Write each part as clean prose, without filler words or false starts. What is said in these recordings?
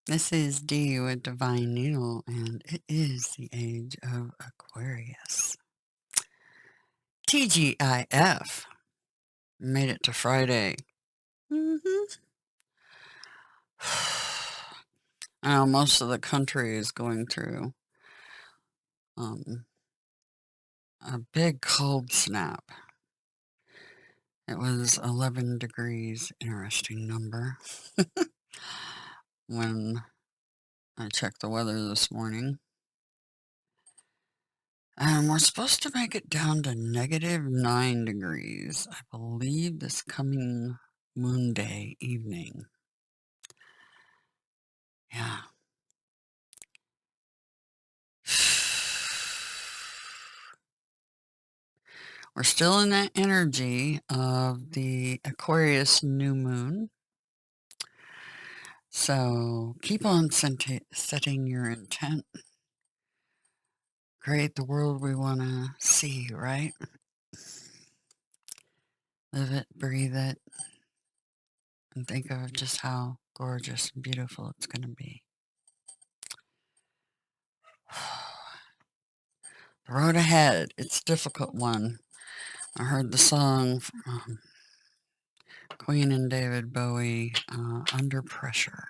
This is Dee with Divine Needle, and it is the age of Aquarius. TGIF. Made it to Friday. I know most of the country is going through um, a big cold snap. It was 11 degrees, interesting number, when I checked the weather this morning. And we're supposed to make it down to -9 degrees, I believe, this coming moon day evening. Yeah. We're still in that energy of the Aquarius new moon. So keep on setting your intent. Create the world we want to see, right? Live it, breathe it, and think of just how gorgeous and beautiful it's going to be. The road ahead, it's a difficult one. I heard the song from Queen and David Bowie, Under Pressure.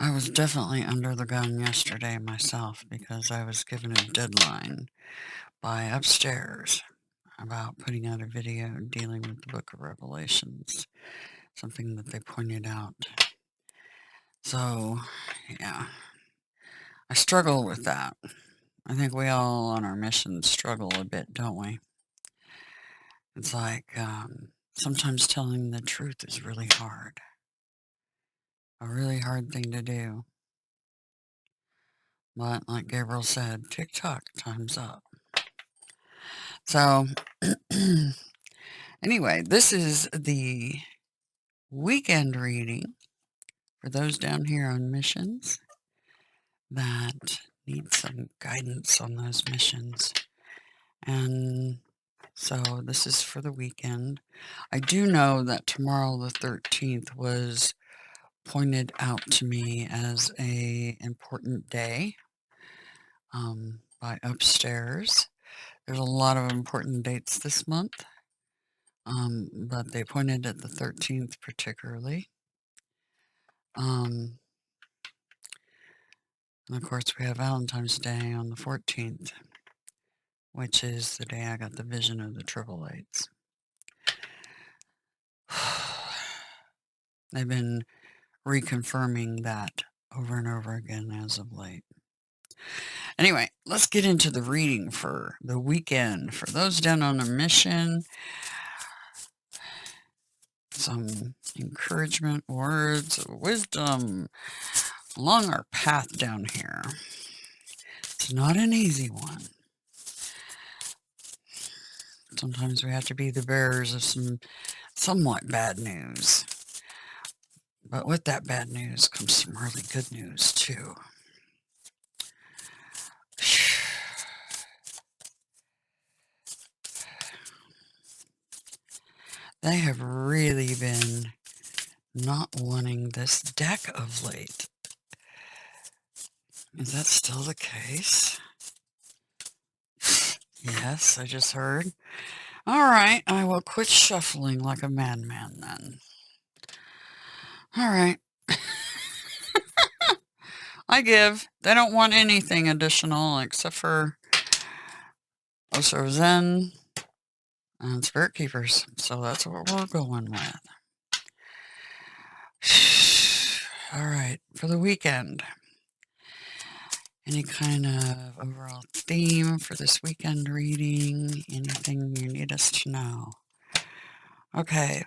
I was definitely under the gun yesterday myself because I was given a deadline by Upstairs about putting out a video dealing with the Book of Revelations, something that they pointed out. So, yeah, I struggle with that. I think we all on our mission struggle a bit, don't we? It's like sometimes telling the truth is really hard. A really hard thing to do. But like Gabriel said, TikTok, time's up. So anyway, this is the weekend reading for those down here on missions that need some guidance on those missions. And so this is for the weekend. I do know that tomorrow the 13th was pointed out to me as a important day by Upstairs. There's a lot of important dates this month, but they pointed at the 13th particularly. And of course, we have Valentine's Day on the 14th, which is the day I got the vision of the triple eights. They've been reconfirming that over and over again as of late. Anyway, let's get into the reading for the weekend. For those down on a mission, some encouragement, words of wisdom along our path down here. It's not an easy one. Sometimes we have to be the bearers of some somewhat bad news. But with that bad news comes some really good news, too. They have really been not wanting this deck of late. Is that still the case? Yes, I just heard. All right, I will quit shuffling like a madman then. All right. I give. They don't want anything additional except for Osir Zen and Spirit Keepers. So that's what we're going with. All right, for the weekend. Any kind of overall theme for this weekend reading? Anything you need us to know? Okay.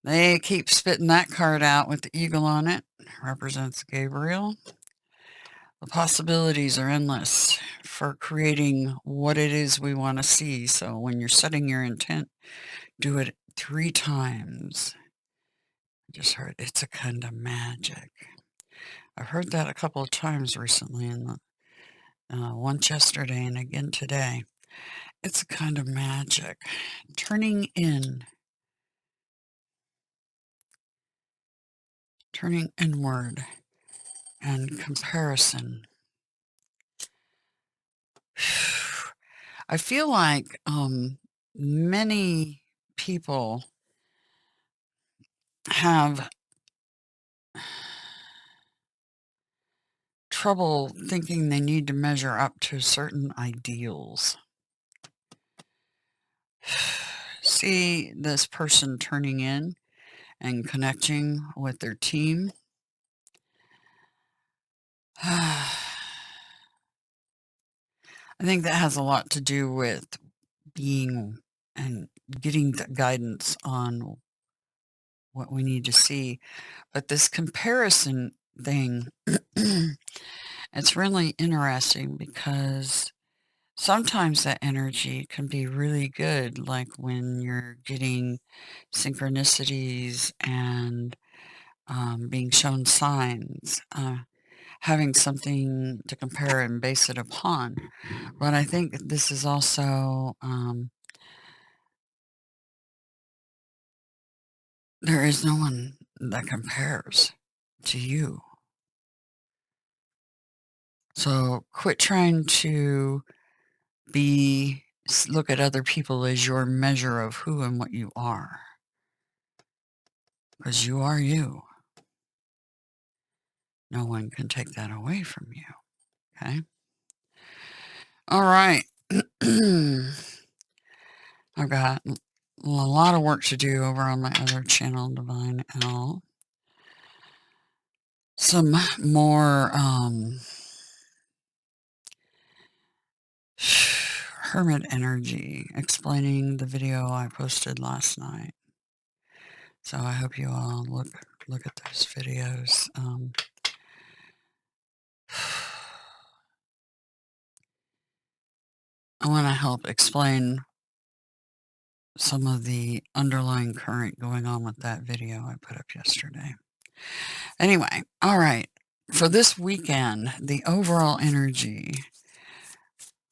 They keep spitting that card out with the eagle on it. Represents Gabriel. The possibilities are endless for creating what it is we want to see. So when you're setting your intent, do it 3 times. I just heard it's a kind of magic. I've heard that a couple of times recently, and once yesterday and again today. It's a kind of magic. Turning in. turning inward and comparison. I feel like many people have trouble thinking they need to measure up to certain ideals. See this person turning in and connecting with their team. I think that has a lot to do with being and getting the guidance on what we need to see. But this comparison thing, it's really interesting because sometimes that energy can be really good, like when you're getting synchronicities and being shown signs, having something to compare and base it upon. But I think this is also, there is no one that compares to you. So quit trying to look at other people as your measure of who and what you are. Because you are you. No one can take that away from you. Okay? All right. I've got a lot of work to do over on my other channel, DIVINENEEDLE. Some more hermit energy, explaining the video I posted last night. So I hope you all look at those videos. I want to help explain some of the underlying current going on with that video I put up yesterday. Anyway, all right. For this weekend, the overall energy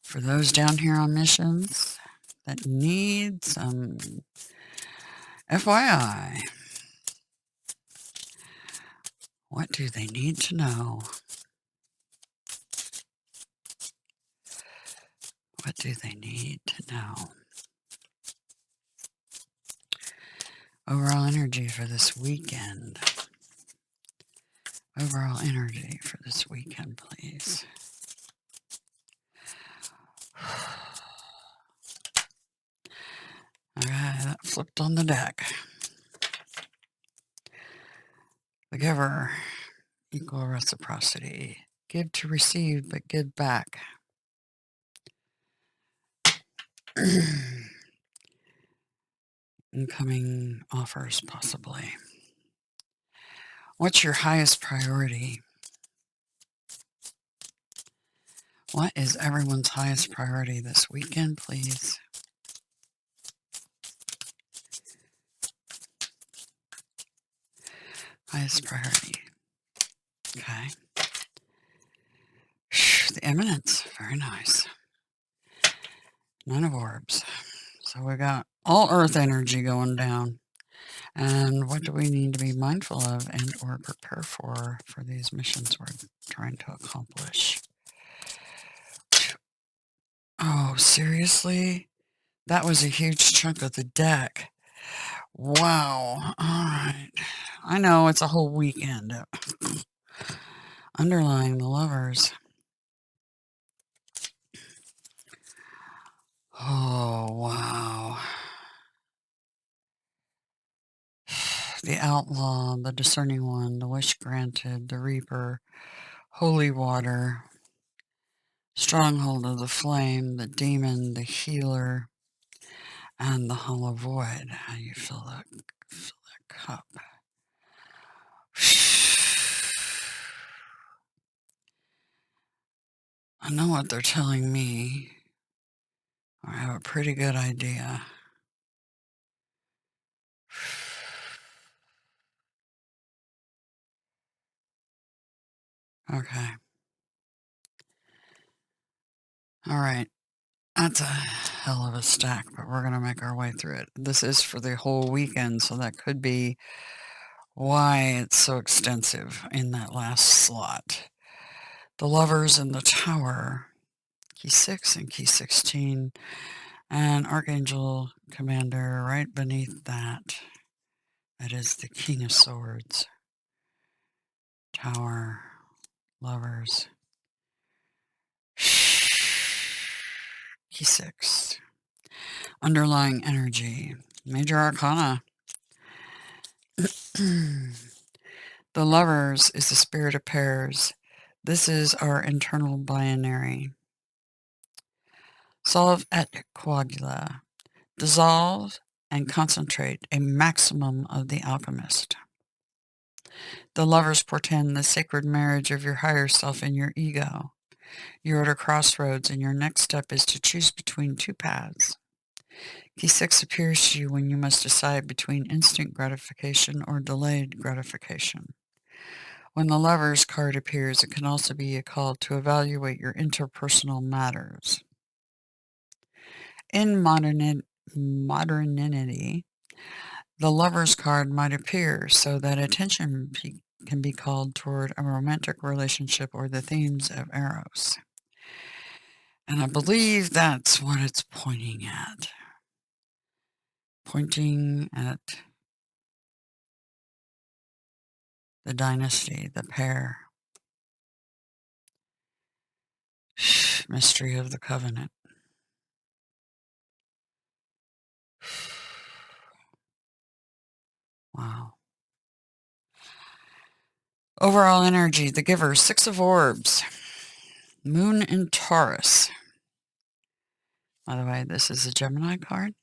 for those down here on missions that need some FYI, what do they need to know? What do they need to know? Overall energy for this weekend. Overall energy for this weekend, please. All right, that flipped on the deck. The giver, equal reciprocity. Give to receive, but give back. Incoming offers, possibly. What's your highest priority? What is everyone's highest priority this weekend, please? Highest priority. Okay. The eminence. Very nice. Nine of orbs. So we got all earth energy going down. And what do we need to be mindful of and or prepare for these missions we're trying to accomplish? Oh, seriously? That was a huge chunk of the deck. Wow. All right. I know it's a whole weekend. Underlying the lovers. Oh, wow. The outlaw, the discerning one, the wish granted, the reaper, holy water, stronghold of the flame, the demon, the healer, and the hollow void. How you fill that cup. I know what they're telling me. I have a pretty good idea. Okay. All right. That's a hell of a stack, but we're going to make our way through it. This is for the whole weekend, so that could be why it's so extensive in that last slot. The Lovers in the Tower, key 6 and key 16, and Archangel Commander right beneath that. That is the King of Swords. Tower, Lovers, key 6. Underlying energy, Major Arcana. The Lovers is the spirit of pairs. This is our internal binary. Solve et coagula. Dissolve and concentrate a maximum of the alchemist. The Lovers portend the sacred marriage of your higher self and your ego. You're at a crossroads, and your next step is to choose between two paths. Key 6 appears to you when you must decide between instant gratification or delayed gratification. When the Lovers card appears, it can also be a call to evaluate your interpersonal matters. In modernity, the Lovers card might appear so that attention can be called toward a romantic relationship or the themes of Eros. And I believe that's what it's pointing at. Pointing at the dynasty, the pair. Mystery of the covenant. Wow. Overall energy, the Giver, 6 of Orbs. Moon in Taurus. By the way, this is a Gemini card.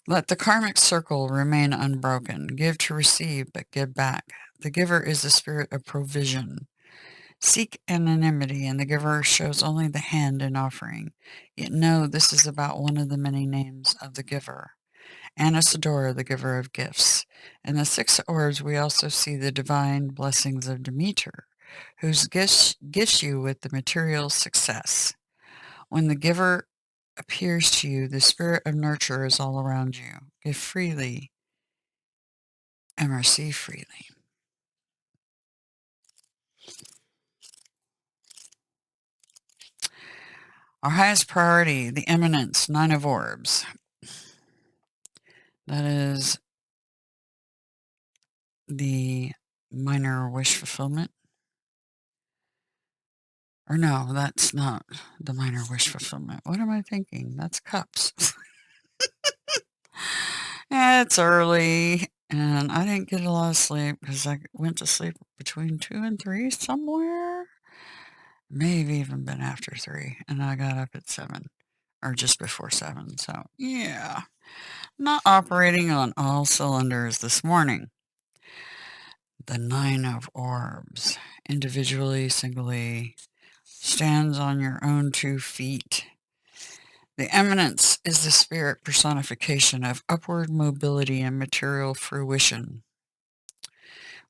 Let the karmic circle remain unbroken. Give to receive, but give back. The Giver is the spirit of provision. Seek anonymity, and the Giver shows only the hand in offering. Yet know this is about one of the many names of the Giver. Anasadora, the Giver of Gifts. In the 6 Orbs, we also see the divine blessings of Demeter, whose gifts you with the material success. When the Giver appears to you, the spirit of nurture is all around you. Give freely and receive freely. Our highest priority, the eminence, 9 of Orbs. That is the minor wish fulfillment. Or no, that's not the minor wish fulfillment. What am I thinking? That's cups. It's early, and I didn't get a lot of sleep because I went to sleep between 2 and 3 somewhere. May have even been after 3, and I got up at 7, or just before 7. So, yeah, not operating on all cylinders this morning. The 9 of Orbs, individually, singly, stands on your own 2 feet. The eminence is the spirit personification of upward mobility and material fruition,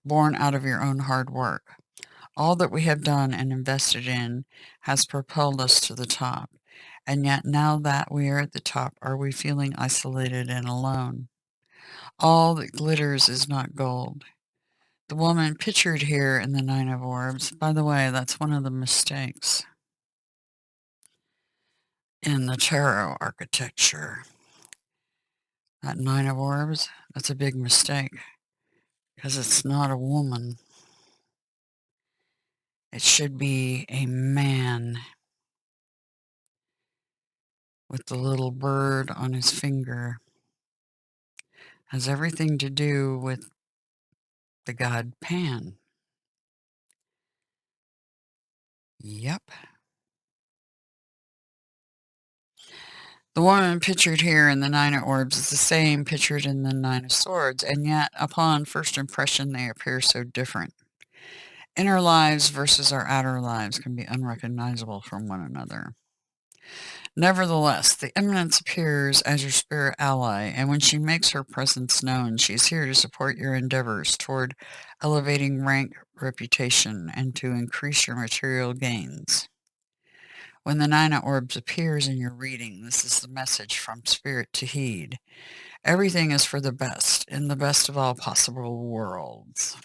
born out of your own hard work. All that we have done and invested in has propelled us to the top. And yet now that we are at the top, are we feeling isolated and alone? All that glitters is not gold. The woman pictured here in the 9 of Orbs, by the way, that's one of the mistakes in the tarot architecture. That 9 of Orbs, that's a big mistake because it's not a woman. It should be a man with the little bird on his finger. Has everything to do with the god Pan. Yep. The woman pictured here in the 9 of Orbs is the same pictured in the 9 of Swords, and yet upon first impression they appear so different. Inner lives versus our outer lives can be unrecognizable from one another. Nevertheless, the eminence appears as your spirit ally, and when she makes her presence known, she is here to support your endeavors toward elevating rank, reputation, and to increase your material gains. When the 9 of Orbs appears in your reading, this is the message from Spirit to heed. Everything is for the best, in the best of all possible worlds.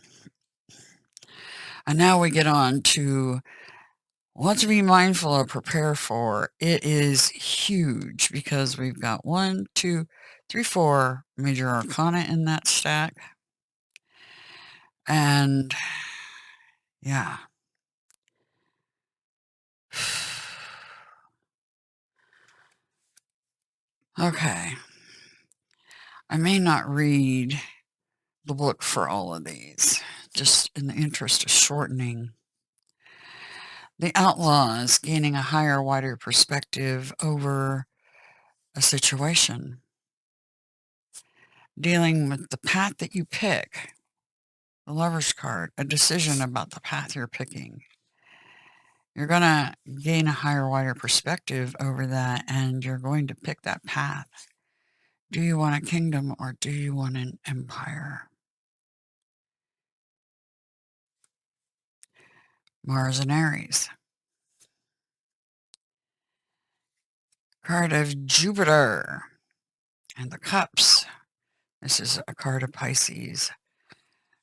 And now we get on to what to be mindful of, prepare for. It is huge because we've got 1, 2, 3, 4 major arcana in that stack. And yeah. Okay. I may not read the book for all of these, just in the interest of shortening. The outlaw is gaining a higher, wider perspective over a situation. Dealing with the path that you pick. The Lover's card, a decision about the path you're picking. You're going to gain a higher, wider perspective over that, and you're going to pick that path. Do you want a kingdom or do you want an empire? Mars and Aries. Card of Jupiter and the Cups. This is a card of Pisces.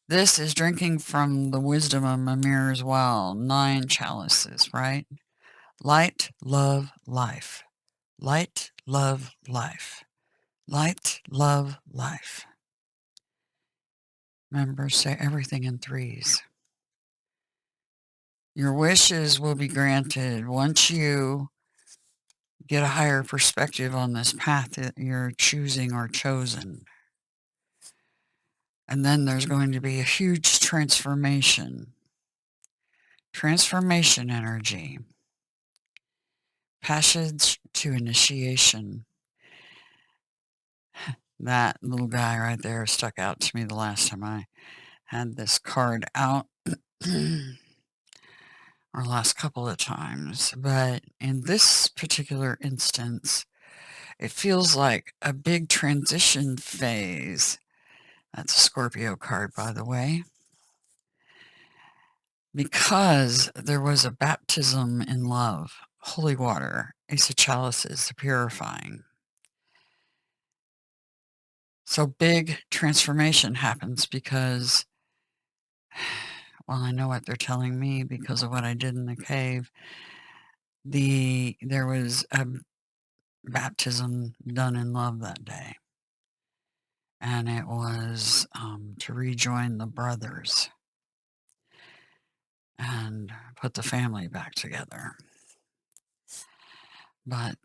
This is drinking from the wisdom of Mimir's well. 9 chalices, right? Light, love, life. Light, love, life. Light, love, life. Remember, say everything in 3s. Your wishes will be granted once you get a higher perspective on this path that you're choosing or chosen. And then there's going to be a huge transformation. Transformation energy. Passage to initiation. That little guy right there stuck out to me the last time I had this card out. Or last couple of times. But in this particular instance, it feels like a big transition phase. That's a Scorpio card, by the way. Because there was a baptism in love, holy water, Ace of Chalices, the purifying. So big transformation happens because, well, I know what they're telling me because of what I did in the cave. There was a baptism done in love that day. And it was to rejoin the brothers and put the family back together. But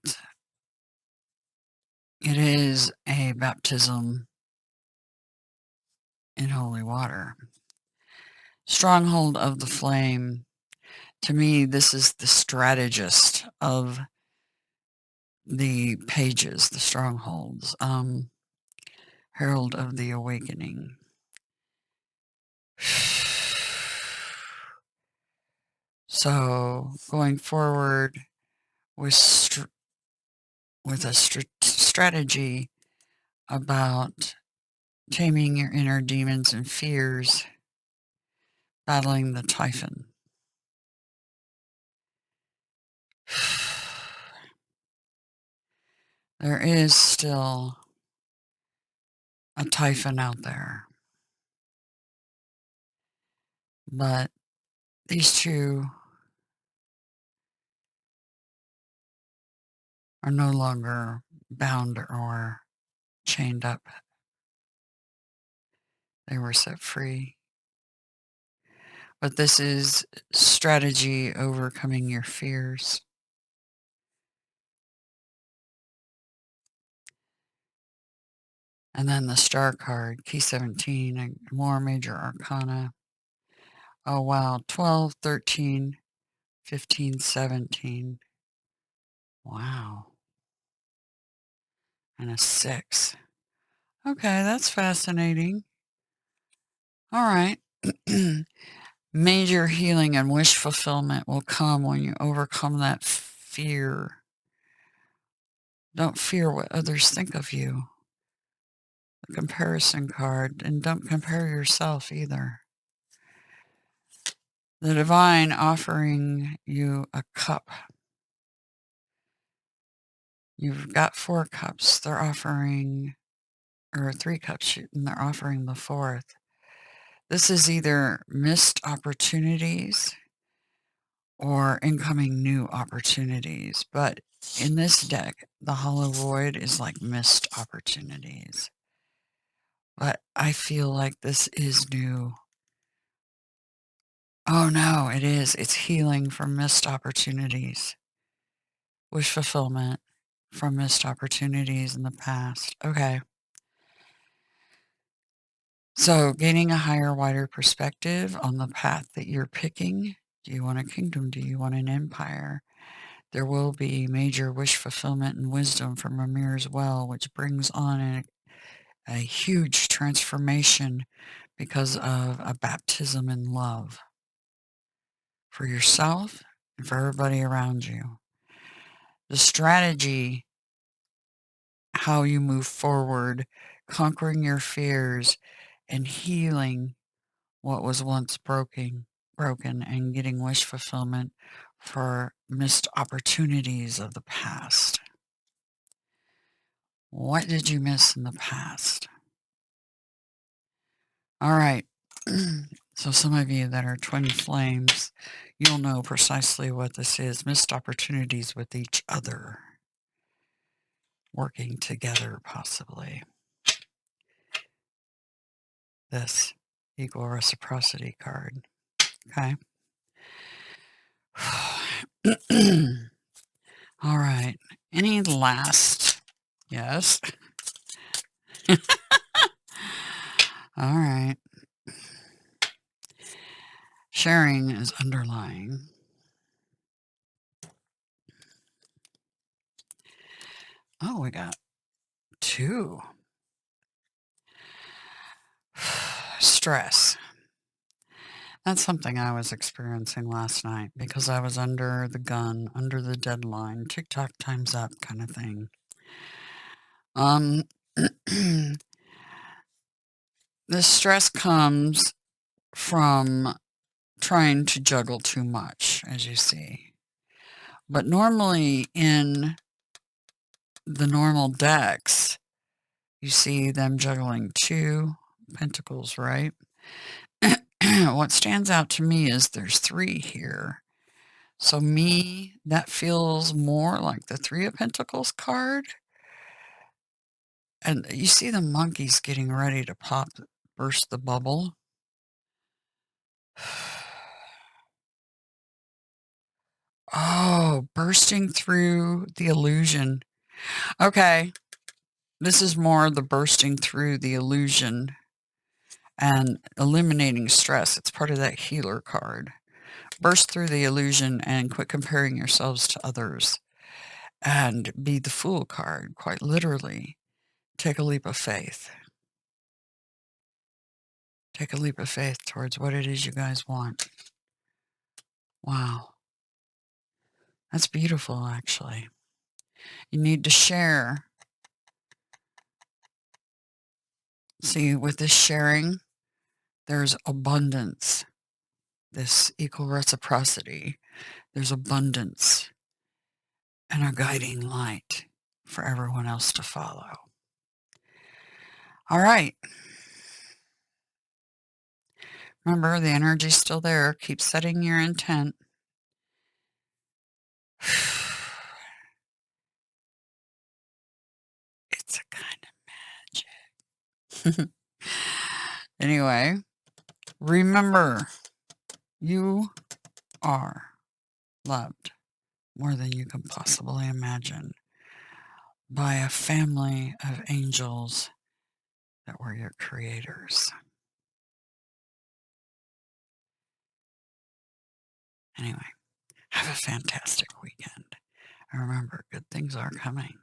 it is a baptism in holy water. Stronghold of the flame. To me, this is the strategist of the pages, the strongholds. Herald of the awakening. So going forward with a strategy about taming your inner demons and fears, battling the typhon. There is still a typhon out there, but these two are no longer bound or chained up. They were set free. But this is strategy overcoming your fears. And then the star card, key 17, more major arcana. Oh, wow. 12, 13, 15, 17. Wow. And a 6. Okay, that's fascinating. All right. Major healing and wish fulfillment will come when you overcome that fear. Don't fear what others think of you. The comparison card, and don't compare yourself either. The divine offering you a cup. You've got 4 cups. They're offering or 3 cups, and they're offering the 4th. This is either missed opportunities or incoming new opportunities, but in this deck, the Hollow Void is like missed opportunities. But I feel like this is new. Oh no, it is. It's healing from missed opportunities. Wish fulfillment from missed opportunities in the past. Okay. So gaining a higher, wider perspective on the path that you're picking. Do you want a kingdom? Do you want an empire? There will be major wish fulfillment and wisdom from Amir as well, which brings on a huge transformation because of a baptism in love for yourself and for everybody around you. The strategy, how you move forward, conquering your fears and healing what was once broken and getting wish fulfillment for missed opportunities of the past. What did you miss in the past? All right. So some of you that are twin flames, you'll know precisely what this is. Missed opportunities with each other. Working together, possibly. This equal reciprocity card. Okay. All right. Any last? Yes. All right. Sharing is underlying. Oh, we got 2. Stress. That's something I was experiencing last night because I was under the gun, under the deadline, TikTok time's up kind of thing. The stress comes from trying to juggle too much, as you see. But normally in the normal decks, you see them juggling 2 pentacles, right? What stands out to me is there's 3 here. So that feels more like the 3 of Pentacles card. And you see the monkeys getting ready to burst the bubble. Oh, bursting through the illusion. Okay. This is more the bursting through the illusion and eliminating stress. It's part of that healer card. Burst through the illusion and quit comparing yourselves to others. And be the Fool card, quite literally. Take a leap of faith. Take a leap of faith towards what it is you guys want. Wow. That's beautiful, actually. You need to share. See, with this sharing, there's abundance. This equal reciprocity. There's abundance and a guiding light for everyone else to follow. All right. Remember, the energy's still there. Keep setting your intent. It's a kind of magic. Anyway, remember, you are loved more than you can possibly imagine by a family of angels that were your creators. Anyway, have a fantastic weekend. And remember, good things are coming.